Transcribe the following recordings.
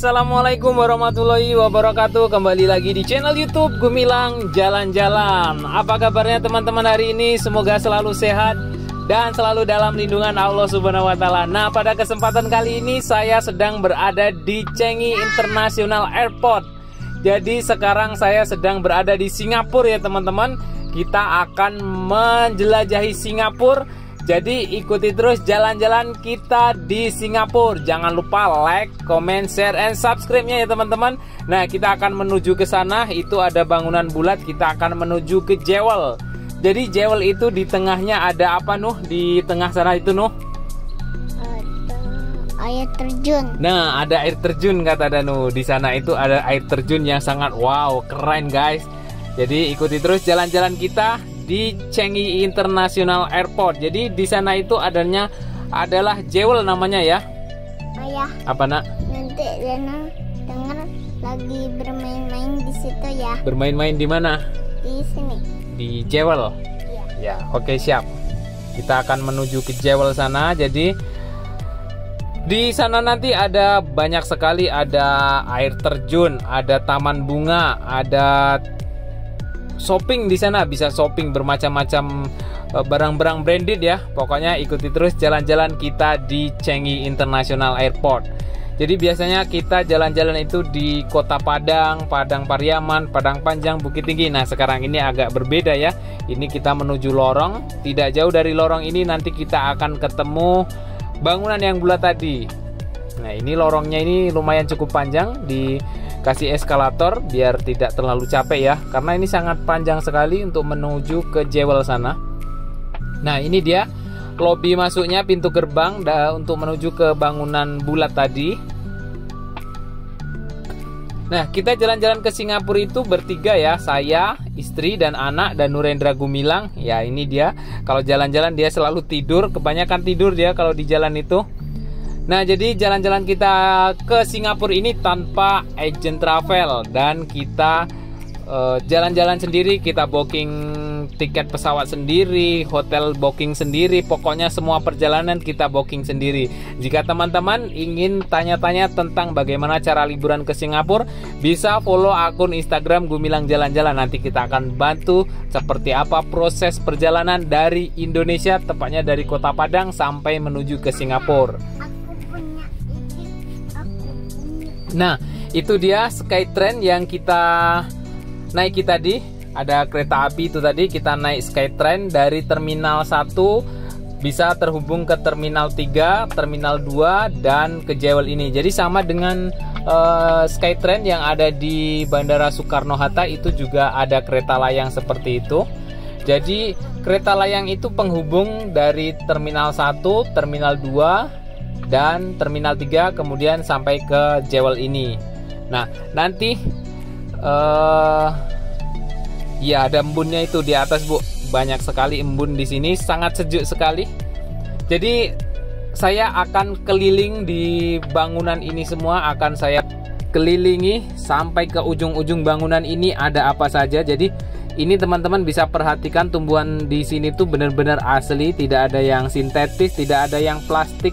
Assalamualaikum warahmatullahi wabarakatuh. Kembali lagi di channel YouTube Gumilang Jalan-Jalan. Apa kabarnya teman-teman hari ini? Semoga selalu sehat dan selalu dalam lindungan Allah Subhanahu wa Ta'ala. Nah, pada kesempatan kali ini saya sedang berada di Changi International Airport. Jadi sekarang saya sedang berada di Singapura ya teman-teman. Kita akan menjelajahi Singapura. Jadi ikuti terus jalan-jalan kita di Singapura. Jangan lupa like, comment, share, and subscribe-nya ya teman-teman. Nah, kita akan menuju ke sana. Itu ada bangunan bulat. Kita akan menuju ke Jewel. Jadi Jewel itu di tengahnya ada apa Nuh? Di tengah sana itu Nuh? Ada air terjun. Nah, ada air terjun kata Danu. Di sana itu ada air terjun yang sangat wow, keren guys. Jadi ikuti terus jalan-jalan kita di Changi International Airport. Jadi di sana itu adanya adalah Jewel namanya ya. Ayah. Apa nak? Nanti Lena dengar lagi bermain-main di situ ya. Bermain-main di mana? Di sini. Di Jewel. Iya. Ya, oke siap. Kita akan menuju ke Jewel sana. Jadi di sana nanti ada banyak sekali, ada air terjun, ada taman bunga, ada shopping di sana, bisa shopping bermacam-macam barang-barang branded ya. Pokoknya ikuti terus jalan-jalan kita di Changi International Airport. Jadi biasanya kita jalan-jalan itu di Kota Padang, Padang Pariaman, Padang Panjang, Bukit Tinggi. Nah, sekarang ini agak berbeda ya. Ini kita menuju lorong. Tidak jauh dari lorong ini nanti kita akan ketemu bangunan yang bulat tadi. Nah, ini lorongnya ini lumayan cukup panjang, dikasih eskalator biar tidak terlalu capek ya, karena ini sangat panjang sekali untuk menuju ke Jewel sana. Nah, ini dia lobi masuknya, pintu gerbang untuk menuju ke bangunan bulat tadi. Nah, kita jalan-jalan ke Singapura itu bertiga ya, saya, istri dan anak, dan Nurendra Gumilang. Ya, ini dia. Kalau jalan-jalan dia selalu tidur, kebanyakan tidur dia kalau di jalan itu. Nah, jadi jalan-jalan kita ke Singapura ini tanpa agent travel, dan kita jalan-jalan sendiri. Kita booking tiket pesawat sendiri, hotel booking sendiri, pokoknya semua perjalanan kita booking sendiri. Jika teman-teman ingin tanya-tanya tentang bagaimana cara liburan ke Singapura, bisa follow akun Instagram Gumilang Jalan-Jalan. Nanti kita akan bantu seperti apa proses perjalanan dari Indonesia, tepatnya dari Kota Padang sampai menuju ke Singapura. Nah, itu dia Skytrain yang kita naiki tadi. Ada kereta api itu tadi, kita naik Skytrain dari Terminal 1 bisa terhubung ke Terminal 3, Terminal 2, dan ke Jewel ini. Jadi sama dengan Skytrain yang ada di Bandara Soekarno-Hatta, itu juga ada kereta layang seperti itu. Jadi kereta layang itu penghubung dari Terminal 1, Terminal 2, dan Terminal 3, kemudian sampai ke Jewel ini. Nah, nanti ya ada embunnya itu di atas Bu, banyak sekali embun di sini, sangat sejuk sekali. Jadi saya akan keliling di bangunan ini semua, akan saya kelilingi sampai ke ujung-ujung bangunan ini ada apa saja. Jadi ini teman-teman bisa perhatikan tumbuhan di sini tuh benar-benar asli, tidak ada yang sintetis, tidak ada yang plastik.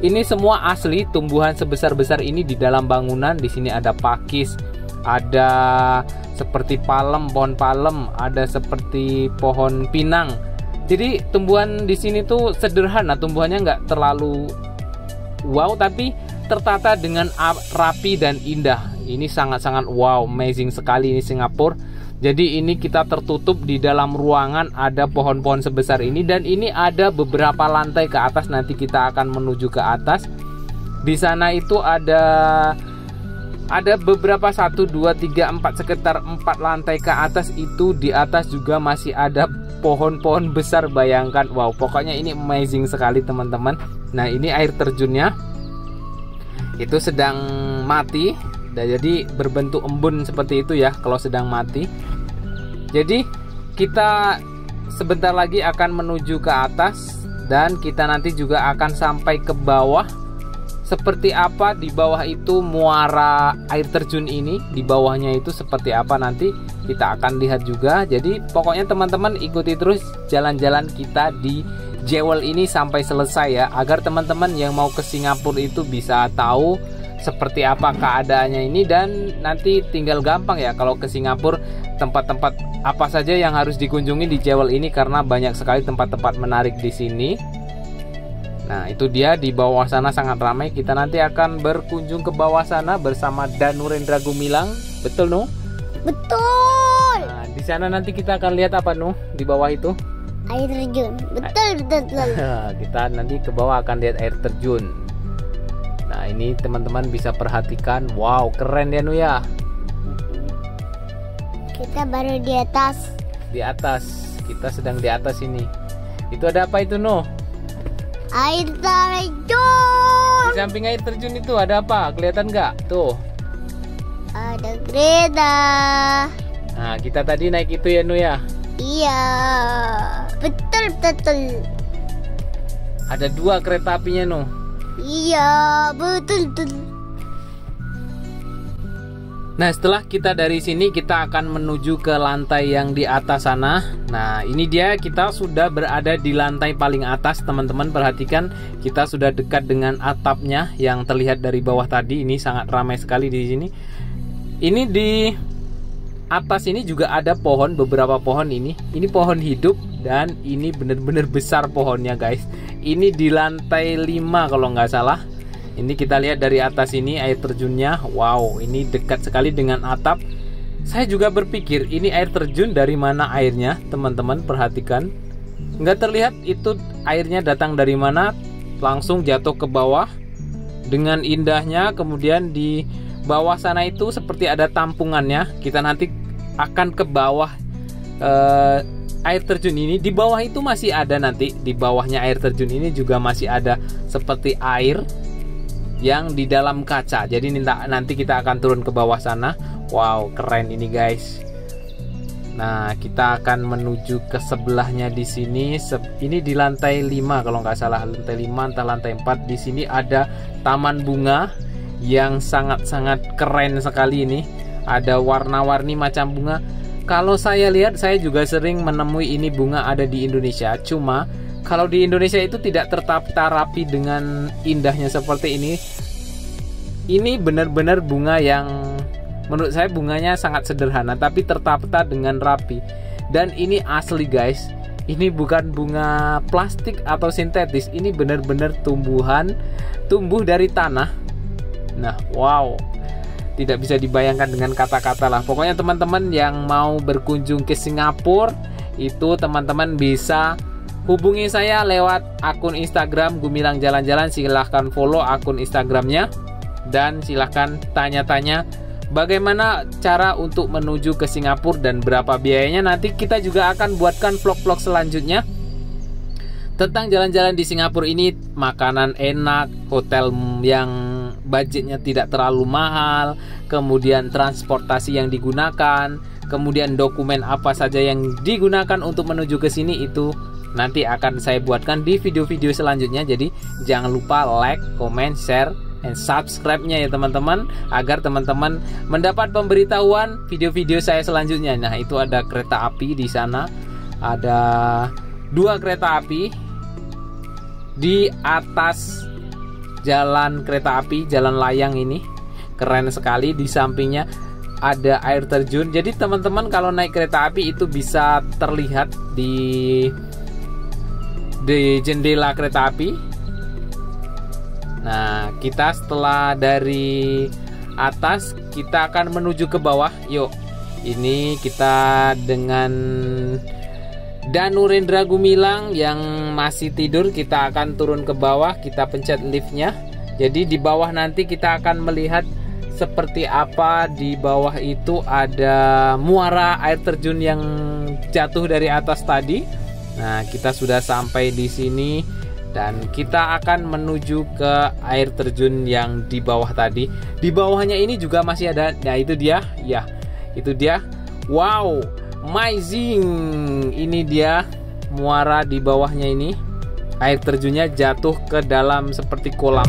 Ini semua asli, tumbuhan sebesar-besar ini di dalam bangunan. Di sini ada pakis, ada seperti palem, pohon palem, ada seperti pohon pinang. Jadi tumbuhan di sini tuh sederhana, tumbuhannya nggak terlalu wow, tapi tertata dengan rapi dan indah. Ini sangat-sangat wow, amazing sekali ini Singapura. Jadi ini kita tertutup di dalam ruangan, ada pohon-pohon sebesar ini, dan ini ada beberapa lantai ke atas. Nanti kita akan menuju ke atas. Di sana itu ada beberapa 1, 2, 3, 4, sekitar 4 lantai ke atas itu. Di atas juga masih ada pohon-pohon besar, bayangkan. Wow, pokoknya ini amazing sekali teman-teman. Nah, ini air terjunnya itu sedang mati. Jadi berbentuk embun seperti itu ya kalau sedang mati. Jadi kita sebentar lagi akan menuju ke atas, dan kita nanti juga akan sampai ke bawah. Seperti apa di bawah itu muara air terjun ini, di bawahnya itu seperti apa nanti kita akan lihat juga. Jadi pokoknya teman-teman ikuti terus jalan-jalan kita di Jewel ini sampai selesai ya, agar teman-teman yang mau ke Singapura itu bisa tahu seperti apa keadaannya ini, dan nanti tinggal gampang ya kalau ke Singapura, tempat-tempat apa saja yang harus dikunjungi di Jewel ini karena banyak sekali tempat-tempat menarik di sini. Nah, itu dia di bawah sana sangat ramai. Kita nanti akan berkunjung ke bawah sana bersama Danurendra Gumilang. Betul, Nuh? Betul. Nah, di sana nanti kita akan lihat apa, Nuh? Di bawah itu? Air terjun. Betul. Kita nanti ke bawah akan lihat air terjun. Nah, ini teman-teman bisa perhatikan. Wow, keren ya, Nuh ya. Kita baru di atas. Di atas. Kita sedang di atas ini. Itu ada apa itu, Nuh? Air terjun. Di samping air terjun itu ada apa? Kelihatan nggak? Tuh. Ada kereta. Nah, kita tadi naik itu ya, Nuh ya. Iya. Betul. Ada 2 kereta apinya, Nuh. Iya, betul. Nah, setelah kita dari sini kita akan menuju ke lantai yang di atas sana. Nah, ini dia, kita sudah berada di lantai paling atas. Teman-teman perhatikan, kita sudah dekat dengan atapnya yang terlihat dari bawah tadi. Ini sangat ramai sekali di sini. Ini di atas ini juga ada pohon, beberapa pohon ini. Ini pohon hidup dan ini benar-benar besar pohonnya, guys. Ini di lantai 5 kalau nggak salah. Ini kita lihat dari atas ini air terjunnya. Wow, ini dekat sekali dengan atap. Saya juga berpikir ini air terjun dari mana airnya, teman-teman perhatikan. Nggak terlihat itu airnya datang dari mana, langsung jatuh ke bawah dengan indahnya. Kemudian di bawah sana itu seperti ada tampungannya. Kita nanti akan ke bawah air terjun ini. Di bawah itu masih ada nanti, di bawahnya air terjun ini juga masih ada seperti air yang di dalam kaca. Jadi nanti kita akan turun ke bawah sana. Wow, keren ini, guys. Nah, kita akan menuju ke sebelahnya di sini. Ini di lantai 5 kalau nggak salah, lantai 5 entah lantai 4. Di sini ada taman bunga yang sangat-sangat keren sekali ini. Ada warna-warni macam bunga. Kalau saya lihat, saya juga sering menemui ini bunga ada di Indonesia. Cuma kalau di Indonesia itu tidak tertata rapi dengan indahnya seperti ini. Ini benar-benar bunga yang menurut saya bunganya sangat sederhana, tapi tertata dengan rapi. Dan ini asli, guys. Ini bukan bunga plastik atau sintetis. Ini benar-benar tumbuh dari tanah. Nah, wow. Tidak bisa dibayangkan dengan kata-kata lah. Pokoknya teman-teman yang mau berkunjung ke Singapura, itu teman-teman bisa hubungi saya lewat akun Instagram Gumilang Jalan-Jalan. Silahkan follow akun Instagramnya dan silahkan tanya-tanya bagaimana cara untuk menuju ke Singapura dan berapa biayanya. Nanti kita juga akan buatkan vlog-vlog selanjutnya tentang jalan-jalan di Singapura ini. Makanan enak, hotel yang budgetnya tidak terlalu mahal, kemudian transportasi yang digunakan, kemudian dokumen apa saja yang digunakan untuk menuju ke sini, itu nanti akan saya buatkan di video-video selanjutnya. Jadi jangan lupa like, comment, share, and subscribe-nya ya teman-teman, agar teman-teman mendapat pemberitahuan video-video saya selanjutnya. Nah, itu ada kereta api di sana, ada 2 kereta api di atas jalan kereta api, jalan layang ini. Keren sekali. Di sampingnya ada air terjun. Jadi teman-teman kalau naik kereta api itu bisa terlihat di jendela kereta api. Nah, kita setelah dari atas kita akan menuju ke bawah. Yuk. Ini kita dengan Danurendra Gumilang yang masih tidur. Kita akan turun ke bawah, kita pencet liftnya. Jadi di bawah nanti kita akan melihat seperti apa. Di bawah itu ada muara air terjun yang jatuh dari atas tadi. Nah, kita sudah sampai di sini dan kita akan menuju ke air terjun yang di bawah tadi. Di bawahnya ini juga masih ada. Nah, itu dia. Ya, itu dia. Wow, amazing. Ini dia muara di bawahnya ini. Air terjunnya jatuh ke dalam seperti kolam.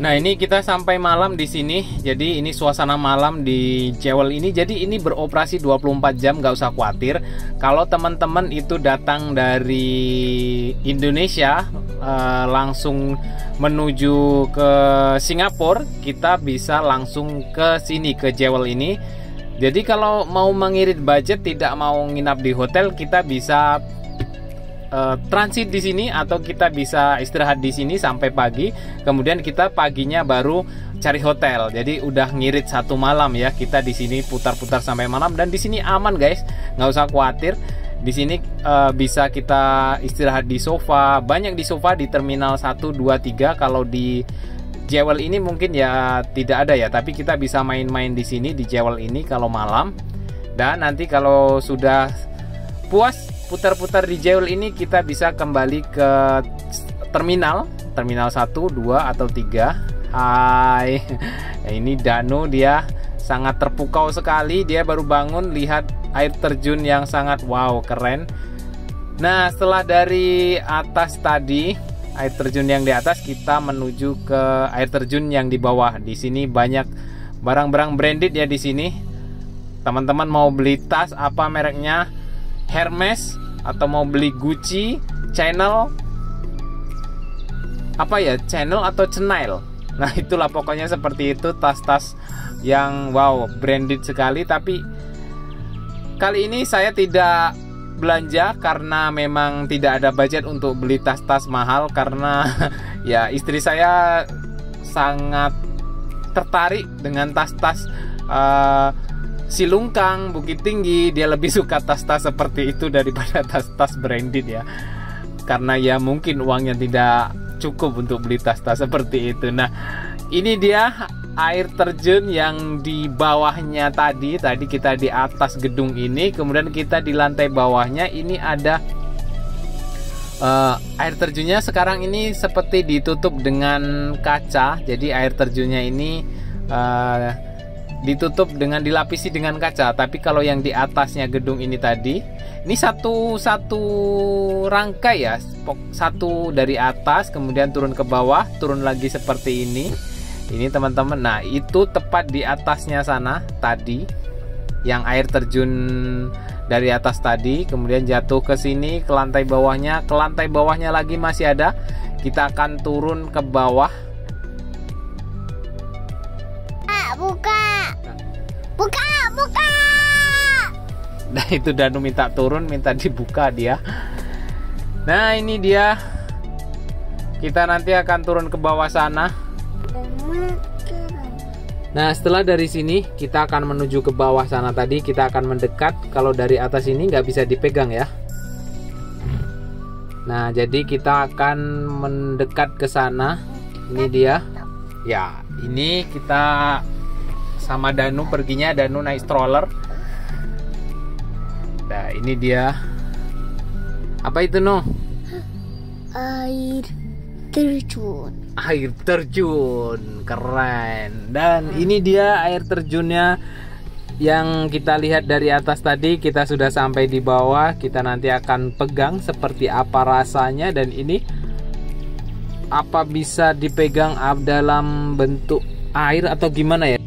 Nah, ini kita sampai malam di sini. Jadi ini suasana malam di Jewel ini. Jadi ini beroperasi 24 jam, nggak usah khawatir. Kalau teman-teman itu datang dari Indonesia langsung menuju ke Singapura, kita bisa langsung ke sini, ke Jewel ini. Jadi kalau mau mengirit budget, tidak mau nginap di hotel, kita bisa transit di sini atau kita bisa istirahat di sini sampai pagi. Kemudian kita paginya baru cari hotel. Jadi udah ngirit 1 malam ya. Kita di sini putar-putar sampai malam dan di sini aman guys, nggak usah khawatir. Di sini bisa kita istirahat di sofa. Banyak di sofa di terminal 1, 2, 3. Kalau di Jewel ini mungkin ya tidak ada ya, tapi kita bisa main-main di sini di Jewel ini kalau malam. Dan nanti kalau sudah puas putar-putar di Jewel ini, kita bisa kembali ke terminal 1, 2 atau 3. Hai. Nah, ini Danu, dia sangat terpukau sekali. Dia baru bangun lihat air terjun yang sangat wow, keren. Nah, setelah dari atas tadi, air terjun yang di atas, kita menuju ke air terjun yang di bawah. Di sini banyak barang-barang branded ya di sini. Teman-teman mau beli tas apa mereknya? Hermes atau mau beli Gucci, Chanel, apa ya, Chanel atau Chanel. Nah, itulah pokoknya seperti itu, tas-tas yang wow, branded sekali. Tapi kali ini saya tidak belanja karena memang tidak ada budget untuk beli tas-tas mahal, karena ya istri saya sangat tertarik dengan tas-tas Silungkang, Bukit Tinggi. Dia lebih suka tas-tas seperti itu daripada tas-tas branded ya, karena ya mungkin uangnya tidak cukup untuk beli tas-tas seperti itu. Nah, ini dia air terjun yang di bawahnya tadi kita di atas gedung ini, kemudian kita di lantai bawahnya ini ada air terjunnya. Sekarang ini seperti ditutup dengan kaca, jadi air terjunnya ini ditutup dengan, dilapisi dengan kaca. Tapi kalau yang di atasnya gedung ini tadi, ini satu rangkai ya, satu dari atas kemudian turun ke bawah, turun lagi seperti ini teman-teman. Nah, itu tepat di atasnya sana tadi, yang air terjun dari atas tadi, kemudian jatuh ke sini ke lantai bawahnya. Ke lantai bawahnya lagi masih ada. Kita akan turun ke bawah. Buka. Nah, itu Danu minta turun, minta dibuka dia. Nah, ini dia. Kita nanti akan turun ke bawah sana. Nah, setelah dari sini kita akan menuju ke bawah sana tadi. Kita akan mendekat. Kalau dari atas ini nggak bisa dipegang ya. Nah, jadi kita akan mendekat ke sana. Ini dia. Ya, ini kita sama Danu perginya. Danu naik stroller. Nah, ini dia. Apa itu, No? Air terjun. Air terjun, keren. Dan ini dia air terjunnya yang kita lihat dari atas tadi. Kita sudah sampai di bawah. Kita nanti akan pegang seperti apa rasanya. Dan ini apa bisa dipegang dalam bentuk air atau gimana ya?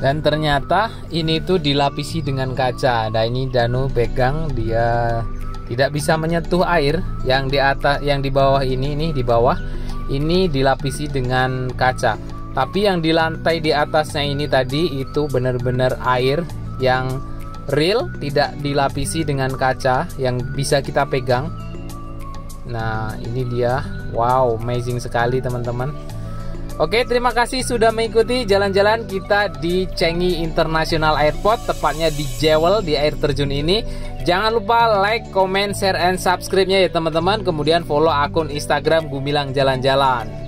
Dan ternyata ini tuh dilapisi dengan kaca. Nah, ini Danu pegang, dia tidak bisa menyentuh air. Yang di atas, yang di bawah ini di bawah ini dilapisi dengan kaca. Tapi yang di lantai di atasnya ini tadi itu benar-benar air yang real, tidak dilapisi dengan kaca yang bisa kita pegang. Nah, ini dia. Wow, amazing sekali teman-teman. Oke, terima kasih sudah mengikuti jalan-jalan kita di Changi International Airport, tepatnya di Jewel, di air terjun ini. Jangan lupa like, comment, share, and subscribe-nya ya teman-teman. Kemudian follow akun Instagram Gumilang Jalan-Jalan.